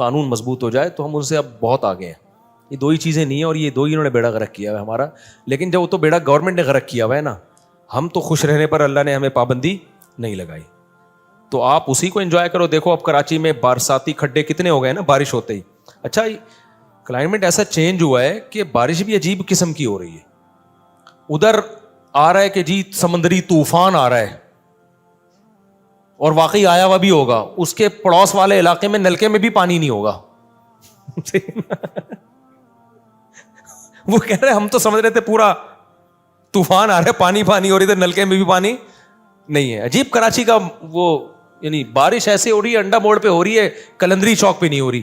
قانون مضبوط ہو جائے تو ہم ان سے اب بہت آگے ہیں. یہ دو ہی چیزیں نہیں ہیں اور یہ دو ہی انہوں نے بیڑا غرق کیا ہوا ہے ہمارا. لیکن جب وہ تو بیڑا گورنمنٹ نے غرق کیا ہوا ہے نا, ہم تو خوش رہنے پر اللہ نے ہمیں پابندی نہیں لگائی. تو آپ اسی کو انجوائے کرو. دیکھو اب کراچی میں برساتی کھڈے کتنے ہو گئے نا بارش ہوتے ہی. اچھا کلائمیٹ ایسا چینج ہوا ہے کہ بارش بھی عجیب قسم کی ہو رہی ہے. ادھر آ رہا ہے کہ جی سمندری طوفان آ رہا ہے, اور واقعی آیا ہوا بھی ہوگا. اس کے پڑوس والے علاقے میں نلکے میں بھی پانی نہیں ہوگا. وہ کہہ رہے ہم تو سمجھ رہے تھے پورا طوفان آ رہا ہے, پانی پانی ہو رہی تھی, نلکے میں بھی پانی نہیں ہے. عجیب کراچی کا وہ, یعنی بارش ایسے ہو رہی ہے انڈا موڑ پہ ہو رہی ہے, کلندری چوک پہ نہیں ہو رہی.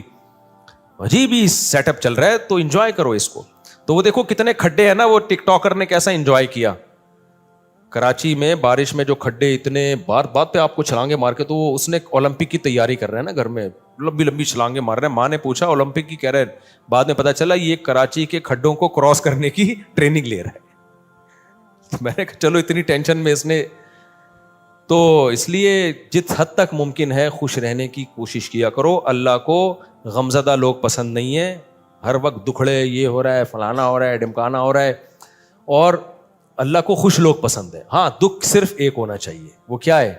عجیب ہی سیٹ اپ چل رہا ہے. تو انجوائے کرو اس کو. تو وہ دیکھو کتنے کھڈے ہیں نا, وہ ٹک ٹاکر نے کیسا انجوائے کیا کراچی میں بارش میں. جو کھڈے اتنے بات پہ آپ کو چھلانگے مار کے, تو اس نے اولمپک کی تیاری کر رہے ہیں نا گھر میں, لمبی لمبی چھلانگے مار رہے ہیں. ماں نے پوچھا اولمپک کی, کہہ رہے بعد میں پتا چلا یہ کراچی کے کھڈوں کو کراس کرنے کی ٹریننگ لے رہا ہے. میں نے کہا چلو اتنی ٹینشن میں اس نے. تو اس لیے جس حد تک ممکن ہے خوش رہنے کی کوشش کیا کرو. اللہ کو غمزدہ لوگ پسند نہیں ہیں. ہر وقت دکھڑے, یہ ہو رہا ہے, فلانا ہو رہا ہے, ڈمکانا ہو رہا ہے. اور اللہ کو خوش لوگ پسند ہے. ہاں دکھ صرف ایک ہونا چاہیے, وہ کیا ہے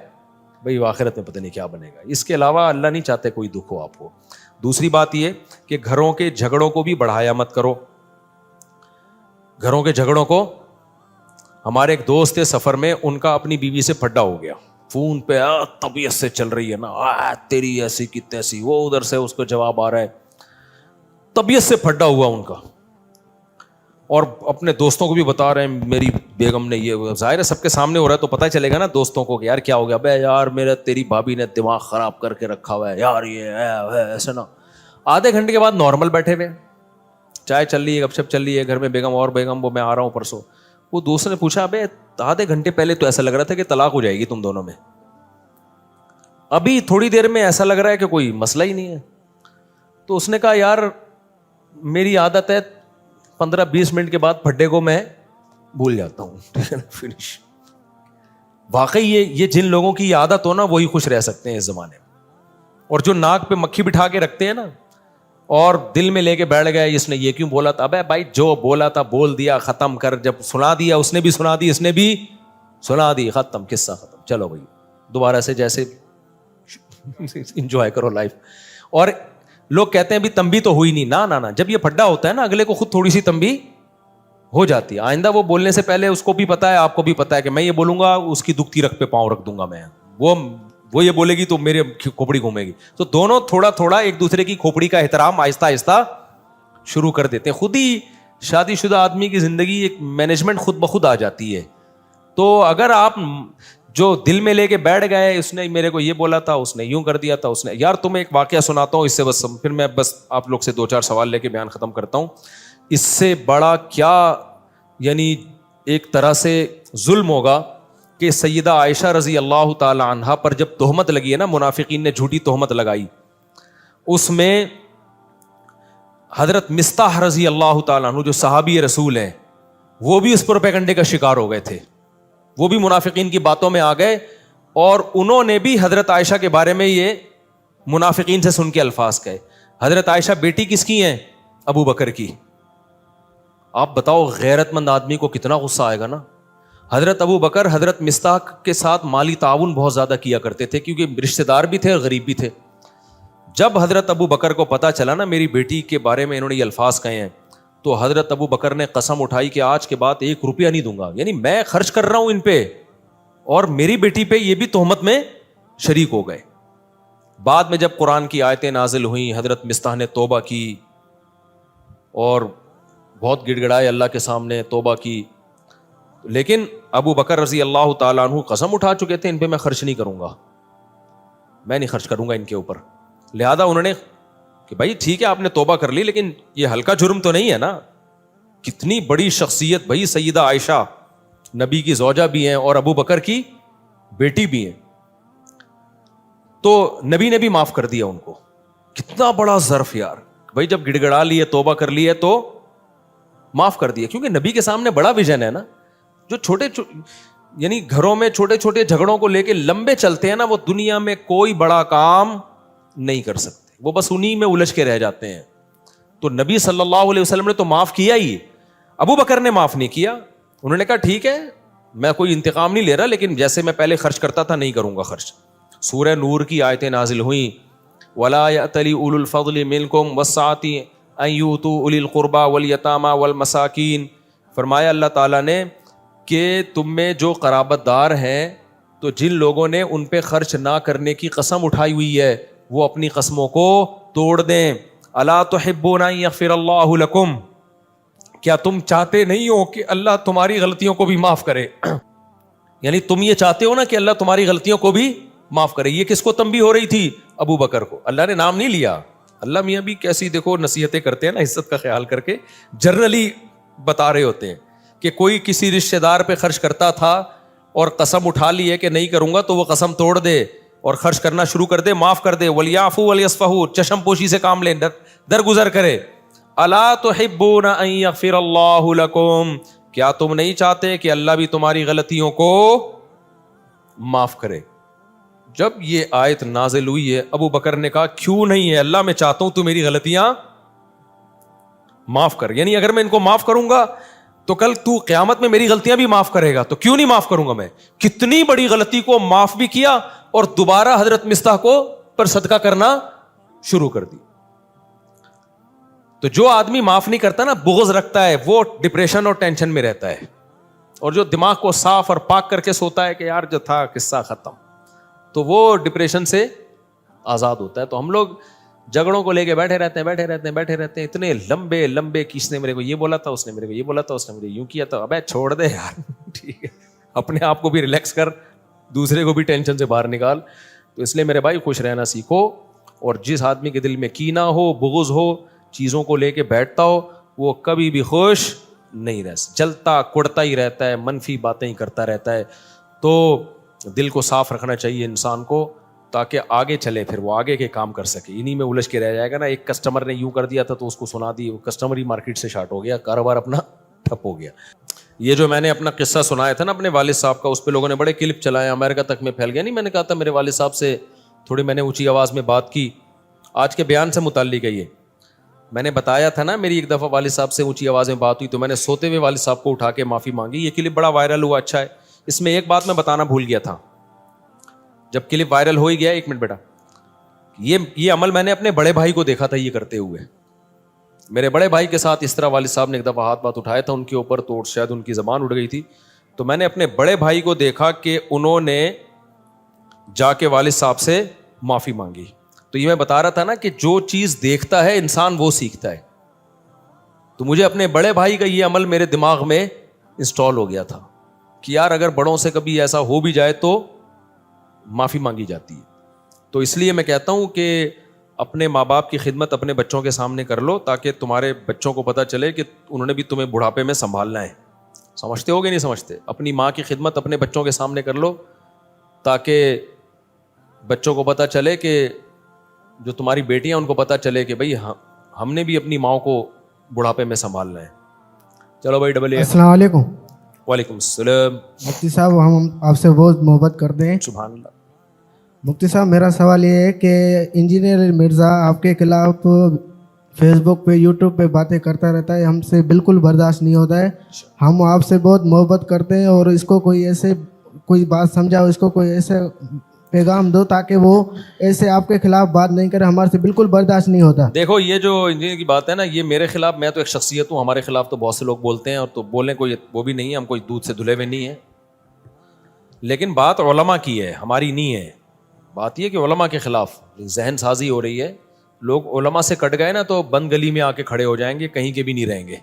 بھئی, آخرت میں پتہ نہیں کیا بنے گا. اس کے علاوہ اللہ نہیں چاہتے کوئی دکھ ہو آپ کو. دوسری بات یہ کہ گھروں کے جھگڑوں کو بھی بڑھایا مت کرو. گھروں کے جھگڑوں کو, ہمارے ایک دوست تھے سفر میں, ان کا اپنی بیوی سے پھڈا ہو گیا فون پہ, طبیعت سے چل رہی ہے نا, تیری ایسی کی تیسی. وہ ادھر سے اس کو جواب آ رہا ہے, طبیعت سے پھڈا ہوا ان کا. اور اپنے دوستوں کو بھی بتا رہے ہیں میری بیگم نے یہ. ظاہر ہے سب کے سامنے ہو رہا ہے تو پتہ چلے گا نا دوستوں کو کہ یار کیا ہو گیا. بے یار میرا تیری بھابھی نے دماغ خراب کر کے رکھا ہوا ہے یار, یہ ہے ایسا نا. آدھے گھنٹے کے بعد نارمل بیٹھے ہوئے, چائے چل رہی ہے, گپ شپ چل رہی ہے گھر میں. بیگم اور بیگم, وہ میں آ رہا ہوں پرسوں. وہ دوست نے پوچھا ابے آدھے گھنٹے پہلے تو ایسا لگ رہا تھا کہ طلاق ہو جائے گی تم دونوں میں, ابھی تھوڑی دیر میں ایسا لگ رہا ہے کہ کوئی مسئلہ ہی نہیں ہے. تو اس نے کہا یار میری عادت ہے 15-20 منٹ کے بعد پھڈے کو میں بھول جاتا ہوں. فنش. واقعی یہ جن لوگوں کی عادت ہو نا وہی خوش رہ سکتے ہیں اس زمانے میں. اور جو ناک پہ مکھی بٹھا کے رکھتے ہیں نا اور دل میں لے کے بیٹھ گئے اس نے یہ کیوں بولا تھا. ابے بھائی جو بولا تھا بول دیا, ختم کر. جب سنا دیا اس نے بھی سنا دی, اس نے بھی سنا دی, ختم, قصہ ختم. چلو بھائی دوبارہ سے جیسے انجوائے کرو لائف. اور لوگ کہتے ہیں بھی تنبیہ تو ہوئی نہیں. نہ جب یہ پھڈا ہوتا ہے نا اگلے کو خود تھوڑی سی تنبیہ ہو جاتی ہے. آئندہ وہ بولنے سے پہلے اس کو بھی پتا ہے, آپ کو بھی پتا ہے کہ میں یہ بولوں گا اس کی دکھتی رکھ پہ پاؤں رکھ دوں گا میں. وہ یہ بولے گی تو میرے کھوپڑی گھومے گی. تو دونوں تھوڑا تھوڑا ایک دوسرے کی کھوپڑی کا احترام آہستہ آہستہ شروع کر دیتے ہیں. خود ہی شادی شدہ آدمی کی زندگی ایک مینجمنٹ خود بخود آ جاتی ہے. تو اگر آپ جو دل میں لے کے بیٹھ گئے, اس نے میرے کو یہ بولا تھا, اس نے یوں کر دیا تھا, اس نے, یار تمہیں ایک واقعہ سناتا ہوں اس سے بس پھر میں بس آپ لوگ سے 2-4 سوال لے کے بیان ختم کرتا ہوں. اس سے بڑا کیا یعنی ایک طرح سے ظلم ہوگا کہ سیدہ عائشہ رضی اللہ تعالی عنہا پر جب تہمت لگی ہے نا, منافقین نے جھوٹی تہمت لگائی, اس میں حضرت مصطح رضی اللہ تعالی عنہ جو صحابی رسول ہیں وہ بھی اس پروپیگنڈے کا شکار ہو گئے تھے. وہ بھی منافقین کی باتوں میں آ گئے اور انہوں نے بھی حضرت عائشہ کے بارے میں یہ منافقین سے سن کے الفاظ کہے. حضرت عائشہ بیٹی کس کی ہیں؟ ابو بکر کی. آپ بتاؤ غیرت مند آدمی کو کتنا غصہ آئے گا نا. حضرت ابو بکر حضرت مصطح کے ساتھ مالی تعاون بہت زیادہ کیا کرتے تھے کیونکہ رشتہ دار بھی تھے اور غریب بھی تھے. جب حضرت ابو بکر کو پتا چلا نا میری بیٹی کے بارے میں انہوں نے یہ الفاظ کہے ہیں, تو حضرت ابو بکر نے قسم اٹھائی کہ آج کے بعد 1 روپیہ نہیں دوں گا. یعنی میں خرچ کر رہا ہوں ان پہ اور میری بیٹی پہ یہ بھی تہمت میں شریک ہو گئے. بعد میں جب قرآن کی آیتیں نازل ہوئیں, حضرت مصطح نے توبہ کی اور بہت گڑ گڑائے اللہ کے سامنے, توبہ کی. لیکن ابو بکر رضی اللہ تعالیٰ عنہ قسم اٹھا چکے تھے ان پہ میں خرچ نہیں کروں گا, میں نہیں خرچ کروں گا ان کے اوپر. لہذا انہوں نے کہ بھائی ٹھیک ہے آپ نے توبہ کر لی لیکن یہ ہلکا جرم تو نہیں ہے نا. کتنی بڑی شخصیت بھائی, سیدہ عائشہ نبی کی زوجہ بھی ہیں اور ابو بکر کی بیٹی بھی ہیں. تو نبی نے بھی معاف کر دیا ان کو. کتنا بڑا ظرف یار بھائی, جب گڑ گڑا لیے توبہ کر لی ہے تو معاف کر دیا. کیونکہ نبی کے سامنے بڑا ویژن ہے نا. جو چھوٹے یعنی گھروں میں چھوٹے چھوٹے جھگڑوں کو لے کے لمبے چلتے ہیں نا, وہ دنیا میں کوئی بڑا کام نہیں کر سکتے. وہ بس انہی میں الجھ کے رہ جاتے ہیں. تو نبی صلی اللہ علیہ وسلم نے تو معاف کیا ہی, ابو بکر نے معاف نہیں کیا. انہوں نے کہا ٹھیک ہے, میں کوئی انتقام نہیں لے رہا, لیکن جیسے میں پہلے خرچ کرتا تھا نہیں کروں گا خرچ. سورہ نور کی آیتیں نازل ہوئیں, وَلَا يَأْتَلِ أُولُو الْفَضْلِ مِنْكُمْ وَالسَّعَةِ أَنْ يُؤْتُوا أُولِي الْقُرْبَى وَالْيَتَامَى وَالْمَسَاكِينَ. فرمایا اللہ تعالیٰ نے کہ تم میں جو قرابت دار ہیں تو جن لوگوں نے ان پہ خرچ نہ کرنے کی قسم اٹھائی ہوئی ہے وہ اپنی قسموں کو توڑ دیں. الا تحبون ان یغفر اللہ لکم, کیا تم چاہتے نہیں ہو کہ اللہ تمہاری غلطیوں کو بھی معاف کرے؟ یعنی تم یہ چاہتے ہو نا کہ اللہ تمہاری غلطیوں کو بھی معاف کرے. یہ کس کو تنبیہ ہو رہی تھی؟ ابو بکر کو. اللہ نے نام نہیں لیا. اللہ میاں بھی کیسی دیکھو نصیحتیں کرتے ہیں نا, عزت کا خیال کر کے جنرلی بتا رہے ہوتے ہیں کہ کوئی کسی رشتہ دار پہ خرچ کرتا تھا اور قسم اٹھا لی ہے کہ نہیں کروں گا, تو وہ قسم توڑ دے اور خرچ کرنا شروع کر دے, معاف کر دے. وَلْيَعْفُوا وَلْيَصْفَحُوا, چشم پوشی سے کام لیں, درگزر کرے. الا تحبون ان یغفر اللہ لکم, کیا تم نہیں چاہتے کہ اللہ بھی تمہاری غلطیوں کو معاف کرے؟ جب یہ آیت نازل ہوئی ہے ابو بکر نے کہا کیوں نہیں ہے اللہ, میں چاہتا ہوں تو میری غلطیاں معاف کر. یعنی اگر میں ان کو معاف کروں گا تو کل تو قیامت میں میری غلطیاں بھی معاف کرے گا, تو کیوں نہیں معاف کروں گا میں؟ کتنی بڑی غلطی کو معاف بھی کیا اور دوبارہ حضرت مصطح کو پر صدقہ کرنا شروع کر دی. تو جو آدمی معاف نہیں کرتا نا, بغض رکھتا ہے, وہ ڈپریشن اور ٹینشن میں رہتا ہے. اور جو دماغ کو صاف اور پاک کر کے سوتا ہے کہ یار جو تھا قصہ ختم, تو وہ ڈپریشن سے آزاد ہوتا ہے. تو ہم لوگ جھگڑوں کو لے کے بیٹھے رہتے ہیں اتنے لمبے لمبے, کس نے میرے کو یہ بولا تھا, اس نے میرے کو یہ بولا تھا, اس نے مجھے یوں کیا تھا. ابے چھوڑ دے یار, ٹھیک ہے, اپنے آپ کو بھی ریلیکس کر, دوسرے کو بھی ٹینشن سے باہر نکال. تو اس لیے میرے بھائی خوش رہنا سیکھو, اور جس آدمی کے دل میں کینہ ہو, بغض ہو, چیزوں کو لے کے بیٹھتا ہو, وہ کبھی بھی خوش نہیں رہ سکتا, جلتا کڑتا ہی رہتا ہے, منفی باتیں ہی کرتا رہتا ہے. تو دل کو صاف رکھنا چاہیے انسان کو, تاکہ آگے چلے, پھر وہ آگے کے کام کر سکے. انہی میں الجھ کے رہ جائے گا نا. ایک کسٹمر نے یوں کر دیا تھا تو اس کو سنا دی, وہ کسٹمر ہی مارکیٹ سے شارٹ ہو گیا, کاروبار اپنا ٹھپ ہو گیا. یہ جو میں نے اپنا قصہ سنایا تھا نا اپنے والد صاحب کا, اس پہ لوگوں نے بڑے کلپ چلائے, امریکہ تک میں پھیل گیا. نہیں, میں نے کہا تھا میرے والد صاحب سے تھوڑی میں نے اونچی آواز میں بات کی, آج کے بیان سے متعلق ہے یہ. میں نے بتایا تھا نا میری ایک دفعہ والد صاحب سے اونچی آواز میں بات ہوئی, تو میں نے سوتے ہوئے والد صاحب کو اٹھا کے معافی مانگی. یہ کلپ بڑا وائرل ہوا, اچھا ہے. اس میں ایک بات میں بتانا بھول گیا تھا, جب کلپ وائرل ہو ہی گیا, ایک منٹ بیٹا, یہ عمل میں نے اپنے بڑے بھائی کو دیکھا تھا یہ کرتے ہوئے. میرے بڑے بھائی کے ساتھ اس طرح والد صاحب نے ایک دفعہ ہاتھ اٹھایا تھا ان کے اوپر, تو شاید ان کی زبان اڑ گئی تھی. تو میں نے اپنے بڑے بھائی کو دیکھا کہ انہوں نے جا کے والد صاحب سے معافی مانگی. تو یہ میں بتا رہا تھا نا کہ جو چیز دیکھتا ہے انسان وہ سیکھتا ہے. تو مجھے اپنے بڑے بھائی کا یہ عمل میرے دماغ میں انسٹال ہو گیا تھا کہ یار اگر بڑوں سے کبھی ایسا ہو بھی جائے تو معافی مانگی جاتی ہے. تو اس لیے میں کہتا ہوں کہ اپنے ماں باپ کی خدمت اپنے بچوں کے سامنے کر لو, تاکہ تمہارے بچوں کو پتہ چلے کہ انہوں نے بھی تمہیں بڑھاپے میں سنبھالنا ہے. سمجھتے ہو گے نہیں سمجھتے؟ اپنی ماں کی خدمت اپنے بچوں کے سامنے کر لو, تاکہ بچوں کو پتہ چلے کہ جو تمہاری بیٹیاں ان کو پتہ چلے کہ بھائی ہم نے بھی اپنی ماں کو بڑھاپے میں سنبھالنا ہے. چلو بھائی ڈبل. السلام علیکم. وعلیکم السلام. مفتی صاحب ہم آپ سے بہت محبت کرتے ہیں. سبحان اللہ. مفتی صاحب میرا سوال یہ ہے کہ انجینئر مرزا آپ کے خلاف فیس بک پہ یوٹیوب پہ باتیں کرتا رہتا ہے, ہم سے بالکل برداشت نہیں ہوتا ہے. ہم آپ سے بہت محبت کرتے ہیں, اور اس کو کوئی بات سمجھاؤ, اس کو کوئی ایسے پیغام دو تاکہ وہ ایسے آپ کے خلاف بات نہیں کرے, ہمارے سے بالکل برداشت نہیں ہوتا. دیکھو یہ جو انجینئر کی بات ہے نا, یہ میرے خلاف, میں تو ایک شخصیت ہوں, ہمارے خلاف تو بہت سے لوگ بولتے ہیں, اور تو بولنے کوئی وہ بھی نہیں ہے, ہم کوئی دودھ سے دھلے ہوئے نہیں ہیں. لیکن بات علماء کی ہے, ہماری نہیں ہے. بات یہ کہ علماء کے خلاف ذہن سازی ہو رہی ہے. لوگ علماء سے کٹ گئے نا تو بند گلی میں آ کے کھڑے ہو جائیں گے, کہیں کے بھی نہیں رہیں گے.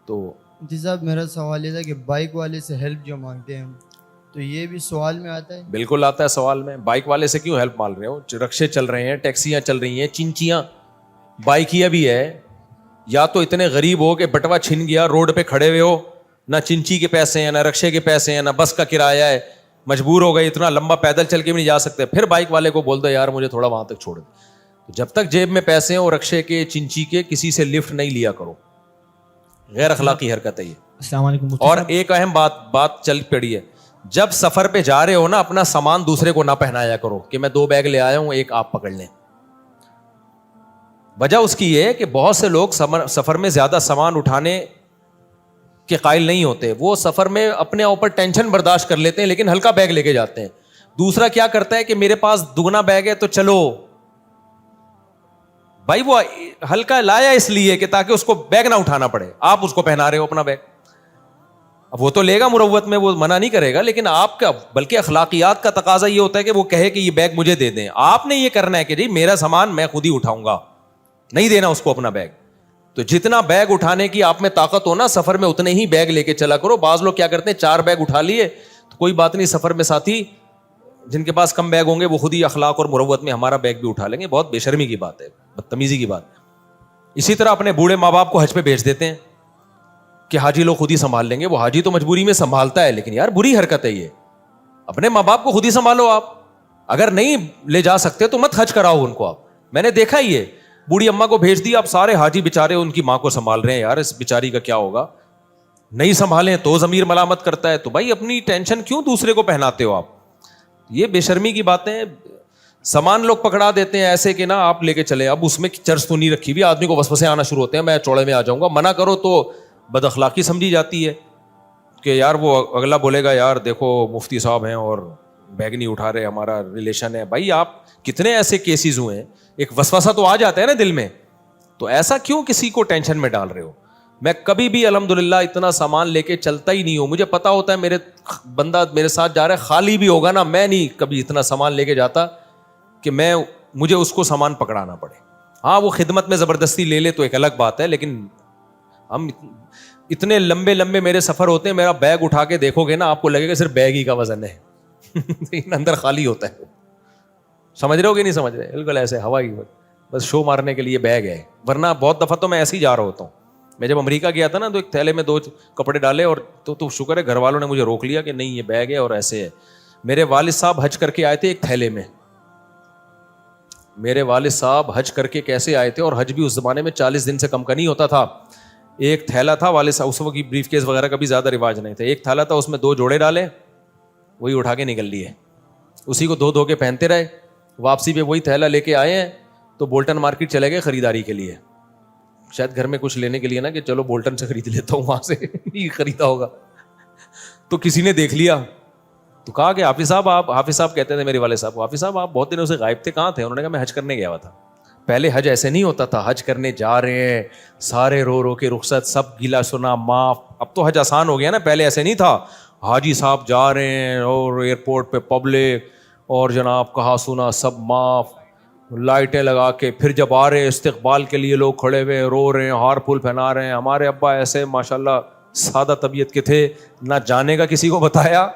تو جی صاحب میرا سوال یہ تھا کہ بائک والے سے ہیلپ جو مانگتے ہیں تو یہ بھی سوال میں آتا ہے؟ بالکل آتا ہے سوال میں. بائک والے سے کیوں ہیلپ مانگ رہے ہو؟ رکشے چل رہے ہیں, ٹیکسیاں چل رہی ہیں, چنچیاں, بائکیاں بھی ہے. یا تو اتنے غریب ہو کہ بٹوا چھن گیا, روڈ پہ کھڑے ہوئے ہو, نہ چنچی کے پیسے ہیں, نہ رکشے کے پیسے ہیں, نہ بس کا کرایہ ہے, مجبور ہو گئے, اتنا لمبا پیدل چل کے بھی نہیں جا سکتے. پھر بائک والے کو بول دو یار مجھے تھوڑا وہاں تک چھوڑ دے. جب تک جیب میں پیسے ہیں اور رکشے کے, چنچی کے, کسی سے لفٹ نہیں لیا کرو. غیر اخلاقی حرکت ہے یہ. السلام علیکم. اور ایک اہم بات چل پڑی ہے, جب سفر پہ جا رہے ہو نا, اپنا سامان دوسرے کو نہ پہنایا کرو کہ میں 2 بیگ لے آیا ہوں, ایک آپ پکڑ لیں. وجہ اس کی یہ ہے کہ بہت سے لوگ سفر میں زیادہ سامان اٹھانے کے قائل نہیں ہوتے. وہ سفر میں اپنے اوپر ٹینشن برداشت کر لیتے ہیں لیکن ہلکا بیگ لے کے جاتے ہیں. دوسرا کیا کرتا ہے کہ میرے پاس دگنا بیگ ہے تو چلو بھائی, وہ ہلکا لایا اس لیے کہ تاکہ اس کو بیگ نہ اٹھانا پڑے. آپ اس کو پہنا رہے ہو اپنا بیگ, اب وہ تو لے گا مروت میں, وہ منع نہیں کرے گا, لیکن آپ کا بلکہ اخلاقیات کا تقاضا یہ ہوتا ہے کہ وہ کہے کہ یہ بیگ مجھے دے دیں. آپ نے یہ کرنا ہے کہ جی میرا سامان میں خود ہی اٹھاؤں گا, نہیں دینا اس کو اپنا بیگ. تو جتنا بیگ اٹھانے کی آپ میں طاقت ہو نا سفر میں اتنے ہی بیگ لے کے چلا کرو. بعض لوگ کیا کرتے ہیں 4 بیگ اٹھا لیے تو کوئی بات نہیں, سفر میں ساتھی جن کے پاس کم بیگ ہوں گے وہ خود ہی اخلاق اور مروت میں ہمارا بیگ بھی اٹھا لیں گے. بہت بے شرمی کی بات ہے, بدتمیزی کی بات. اسی طرح اپنے بوڑھے ماں باپ کو حج پہ بھیج دیتے ہیں کہ حاجی لوگ خود ہی سنبھال لیں گے. وہ حاجی تو مجبوری میں سنبھالتا ہے, لیکن یار بری حرکت ہے یہ. اپنے ماں باپ کو خود ہی سنبھالو. آپ اگر نہیں لے جا سکتے تو مت حج کراؤ ان کو. آپ میں نے دیکھا ہی ہے, بوڑھی اماں کو بھیج دی, اب سارے حاجی بےچارے ان کی ماں کو سنبھال رہے ہیں. یار اس بیچاری کا کیا ہوگا, نہیں سنبھالیں تو ضمیر ملامت کرتا ہے. تو بھائی اپنی ٹینشن کیوں دوسرے کو پہناتے ہو آپ؟ یہ بے شرمی کی باتیں. سامان لوگ پکڑا دیتے ہیں ایسے کہ نا آپ لے کے چلے. اب اس میں چرس تو نہیں رکھی ہوئی, آدمی کو وسوسے آنا شروع ہوتے ہیں, میں چوڑے میں آ جاؤں گا. منع کرو تو بد اخلاقی سمجھی جاتی ہے کہ یار وہ اگلا بولے گا یار دیکھو مفتی صاحب ہیں اور بیگ نہیں اٹھا رہے, ہمارا ریلیشن ہے. بھائی آپ کتنے ایسے کیسز ہوئے ہیں, ایک وسوسہ تو آ جاتا ہے نا دل میں. تو ایسا کیوں کسی کو ٹینشن میں ڈال رہے ہو؟ میں کبھی بھی الحمدللہ اتنا سامان لے کے چلتا ہی نہیں ہوں. مجھے پتا ہوتا ہے میرے بندہ میرے ساتھ جا رہا ہے خالی بھی ہوگا نا, میں نہیں کبھی اتنا سامان لے کے جاتا کہ مجھے اس کو سامان پکڑانا پڑے. ہاں وہ خدمت میں زبردستی لے لے تو ایک الگ بات ہے, لیکن ہم اتنے لمبے لمبے میرے سفر ہوتے ہیں, میرا بیگ اٹھا کے دیکھو گے نا آپ کو لگے گا صرف بیگ ہی کا وزن ہے اندر خالی ہوتا ہے. سمجھ رہے ہو کہ نہیں سمجھ رہے؟ بالکل ایسے ہوا ہی بس شو مارنے کے لیے بیگ ہے. ورنہ بہت دفعہ تو میں ایسے ہی جا رہا ہوتا ہوں. میں جب امریکہ گیا تھا نا تو ایک تھیلے میں 2 کپڑے ڈالے اور تو شکر ہے گھر والوں نے مجھے روک لیا کہ نہیں یہ بیگ ہے اور ایسے ہے. میرے والد صاحب حج کر کے آئے تھے ایک تھیلے میں. میرے والد صاحب حج کر کے کیسے آئے تھے, اور حج بھی اس زمانے میں 40 دن سے کم کا نہیں ہوتا تھا. ایک تھیلا تھا, والد صاحب اس وقت بریف کیس وغیرہ کا بھی زیادہ رواج نہیں تھا. ایک تھیلا تھا اس میں 2 جوڑے ڈالے, وہی اٹھا کے نکل لیے, اسی کو دھو کے پہنتے رہے. واپسی پہ وہی تھیلا لے کے آئے ہیں تو بولٹن مارکیٹ چلے گئے خریداری کے لیے, شاید گھر میں کچھ لینے کے لیے نا کہ چلو بولٹن سے خرید لیتا ہوں, وہاں سے نہیں خریدا ہوگا. تو کسی نے دیکھ لیا تو کہا کہ حافظ صاحب کہتے تھے میرے والد صاحب, حافظ صاحب آپ بہت دنوں سے غائب تھے, کہاں تھے؟ انہوں نے کہا میں حج کرنے گیا ہوا تھا. پہلے حج ایسے نہیں ہوتا تھا, حج کرنے جا رہے ہیں سارے رو کے رخصت, سب گلا سنا معاف. اب تو حج آسان ہو گیا نا, پہلے ایسے نہیں تھا. حاجی صاحب جا رہے ہیں اور ایئرپورٹ پہ پبلک اور جناب کہا سنا سب معاف, لائٹیں لگا کے. پھر جب آ رہے ہیں استقبال کے لیے لوگ کھڑے ہوئے رو رہے ہیں, ہار پھول پہنا رہے ہیں. ہمارے ابا ایسے ماشاءاللہ سادہ طبیعت کے تھے, نہ جانے کا کسی کو بتایا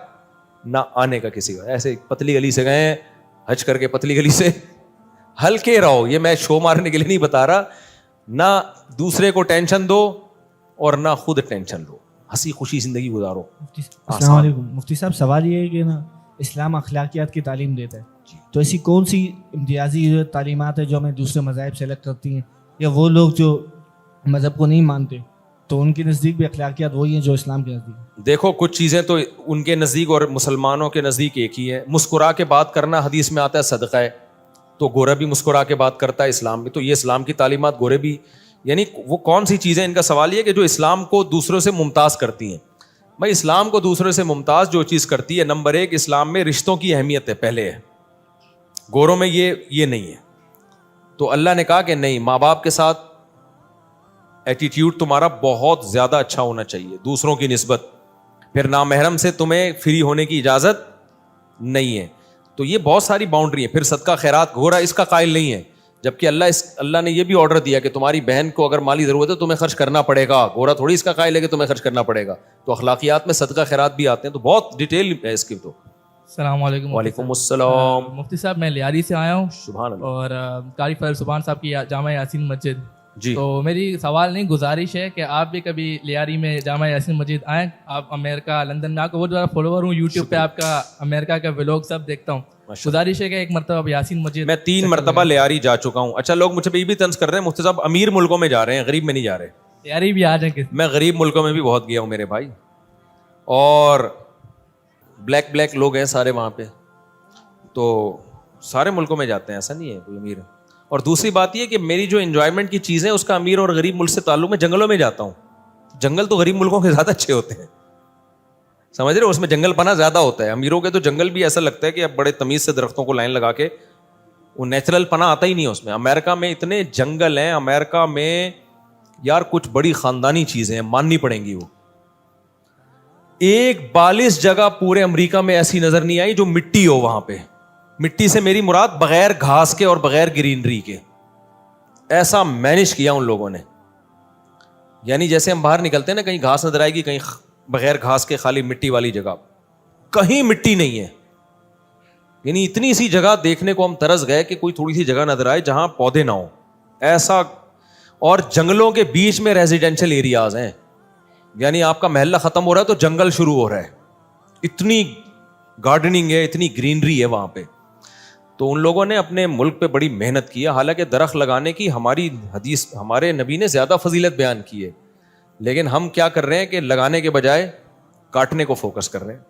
نہ آنے کا کسی کو. ایسے پتلی گلی سے گئے حج کر کے, پتلی گلی سے. ہلکے رہو, یہ میں شو مارنے کے لیے نہیں بتا رہا. نہ دوسرے کو ٹینشن دو اور نہ خود ٹینشن لو, ہنسی خوشی زندگی گزارو. السلام علیکم مفتی صاحب. سوال یہ ہے کہ نا اسلام اخلاقیات کی تعلیم دیتا ہے, تو ایسی کون سی امتیازی تعلیمات ہے جو ہمیں دوسرے مذاہب سے الگ کرتی ہیں, یا وہ لوگ جو مذہب کو نہیں مانتے تو ان کے نزدیک بھی اخلاقیات وہی ہیں جو اسلام کے نزدیک؟ دیکھو کچھ چیزیں تو ان کے نزدیک اور مسلمانوں کے نزدیک ایک ہی ہے. مسکرا کے بات کرنا حدیث میں آتا ہے صدقہ ہے, تو گورا بھی مسکرا کے بات کرتا ہے اسلام میں, تو یہ اسلام کی تعلیمات گورے بھی. یعنی وہ کون سی چیزیں, ان کا سوال یہ کہ جو اسلام کو دوسروں سے ممتاز کرتی ہیں. بھائی اسلام کو دوسروں سے ممتاز جو چیز کرتی ہے, نمبر 1 اسلام میں رشتوں کی اہمیت ہے, پہلے ہے. گوروں میں یہ نہیں ہے. تو اللہ نے کہا کہ نہیں, ماں باپ کے ساتھ ایٹیٹیوڈ تمہارا بہت زیادہ اچھا ہونا چاہیے دوسروں کی نسبت. پھر نامحرم سے تمہیں فری ہونے کی اجازت نہیں ہے. تو یہ بہت ساری باؤنڈری ہیں. پھر صدقہ خیرات, گورا اس کا قائل نہیں ہے, جبکہ اللہ نے یہ بھی آرڈر دیا کہ تمہاری بہن کو اگر مالی ضرورت ہے تمہیں خرچ کرنا پڑے گا. گورا تھوڑی اس کا قائل ہے کہ تمہیں خرچ کرنا پڑے گا. تو اخلاقیات میں صدقہ خیرات بھی آتے ہیں, تو بہت ڈیٹیل ہے اس کی. تو السلام علیکم. وعلیکم السلام. مفتی صاحب میں لیاری سے آیا ہوں, سبحان اللہ. اور قاری فضل سبحان صاحب کی جامع یاسین مسجد. جی تو میری سوال نہیں, گزارش ہے کہ آپ بھی کبھی لیاری میں جامع یاسین مسجد آئیں. آپ امریکہ لندن میں, آپ کا بہت بڑا فالوور ہوں, یوٹیوب پہ آپ کا امریکہ کا ولاگ سب دیکھتا ہوں. گزارش ہے کہ ایک مرتبہ یاسین مسجد. میں 3 مرتبہ لیاری جا چکا ہوں. اچھا لوگ مجھے یہ بھی طنز کر رہے ہیں مفتی صاحب امیر ملکوں میں جا رہے ہیں, غریب میں نہیں جا رہے. لیاری بھی آ جائیں. میں غریب ملکوں میں بھی بہت گیا ہوں میرے بھائی, اور بلیک لوگ ہیں سارے وہاں پہ, تو سارے ملکوں میں جاتے ہیں, ایسا نہیں ہے کوئی امیر. اور دوسری بات یہ کہ میری جو انجوائمنٹ کی چیزیں اس کا امیر اور غریب ملک سے تعلق، میں جنگلوں میں جاتا ہوں. جنگل تو غریب ملکوں کے زیادہ اچھے ہوتے ہیں, سمجھ رہے ہو, اس میں جنگل پناہ زیادہ ہوتا ہے. امیروں کے تو جنگل بھی ایسا لگتا ہے کہ اب بڑے تمیز سے درختوں کو لائن لگا کے, وہ نیچرل پناہ آتا ہی نہیں ہے اس میں. امریکہ میں اتنے جنگل ہیں, امریکہ میں یار کچھ بڑی خاندانی چیزیں ہیں, ماننی پڑیں گی. وہ ایک بالش جگہ پورے امریکہ میں ایسی نظر نہیں آئی جو مٹی ہو. وہاں پہ مٹی سے میری مراد بغیر گھاس کے اور بغیر گرینری کے, ایسا مینج کیا ان لوگوں نے. یعنی جیسے ہم باہر نکلتے ہیں نا, کہیں گھاس نظر آئے گی, کہیں بغیر گھاس کے خالی مٹی والی جگہ, کہیں مٹی نہیں ہے. یعنی اتنی سی جگہ دیکھنے کو ہم ترس گئے کہ کوئی تھوڑی سی جگہ نظر آئے جہاں پودے نہ ہوں, ایسا. اور جنگلوں کے بیچ میں ریزیڈینشل ایریاز ہیں, یعنی آپ کا محلہ ختم ہو رہا ہے تو جنگل شروع ہو رہا ہے. اتنی گارڈننگ ہے, اتنی گرینری ہے وہاں پہ. تو ان لوگوں نے اپنے ملک پہ بڑی محنت کی ہے. حالانکہ درخت لگانے کی ہماری حدیث, ہمارے نبی نے زیادہ فضیلت بیان کی ہے, لیکن ہم کیا کر رہے ہیں کہ لگانے کے بجائے کاٹنے کو فوکس کر رہے ہیں.